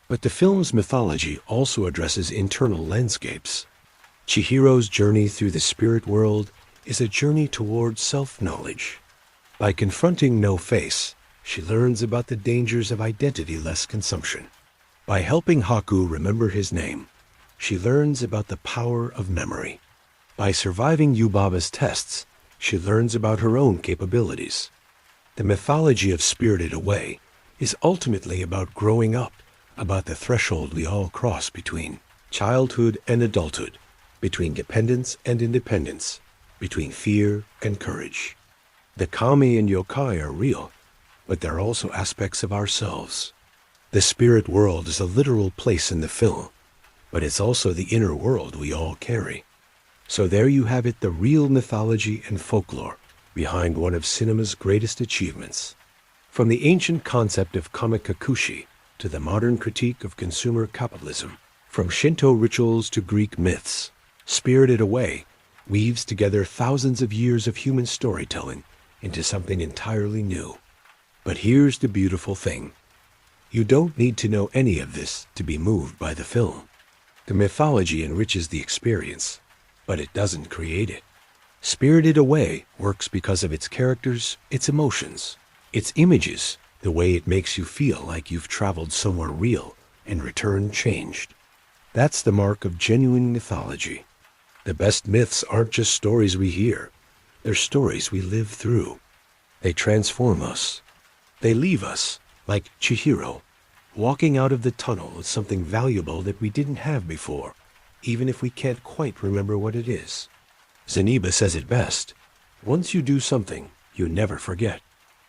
But the film's mythology also addresses internal landscapes. Chihiro's journey through the spirit world is a journey toward self-knowledge. By confronting No Face, she learns about the dangers of identity-less consumption. By helping Haku remember his name, she learns about the power of memory. By surviving Yubaba's tests, she learns about her own capabilities. The mythology of Spirited Away is ultimately about growing up, about the threshold we all cross between childhood and adulthood, between dependence and independence, between fear and courage. The kami and yokai are real, but they're also aspects of ourselves. The spirit world is a literal place in the film, but it's also the inner world we all carry. So there you have it, the real mythology and folklore behind one of cinema's greatest achievements. From the ancient concept of Kamikakushi to the modern critique of consumer capitalism, from Shinto rituals to Greek myths, Spirited Away weaves together thousands of years of human storytelling into something entirely new. But here's the beautiful thing. You don't need to know any of this to be moved by the film. The mythology enriches the experience, but it doesn't create it. Spirited Away works because of its characters, its emotions, its images, the way it makes you feel like you've traveled somewhere real and returned changed. That's the mark of genuine mythology. The best myths aren't just stories we hear. They're stories we live through. They transform us. They leave us, like Chihiro, walking out of the tunnel with something valuable that we didn't have before, even if we can't quite remember what it is. Zeniba says it best. Once you do something, you never forget.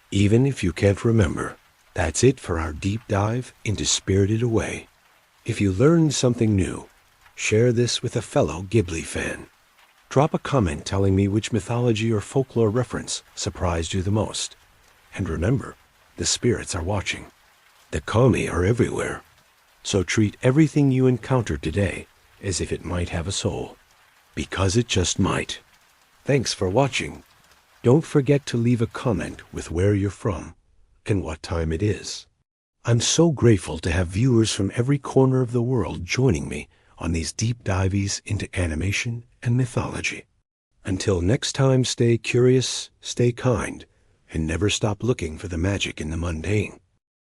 Even if you can't remember. That's it for our deep dive into Spirited Away. If you learned something new, share this with a fellow Ghibli fan. Drop a comment telling me which mythology or folklore reference surprised you the most. And remember, the spirits are watching. The kami are everywhere. So treat everything you encounter today as if it might have a soul. Because it just might. Thanks for watching. Don't forget to leave a comment with where you're from and what time it is. I'm so grateful to have viewers from every corner of the world joining me on these deep dives into animation and mythology. Until next time, stay curious, stay kind, and never stop looking for the magic in the mundane.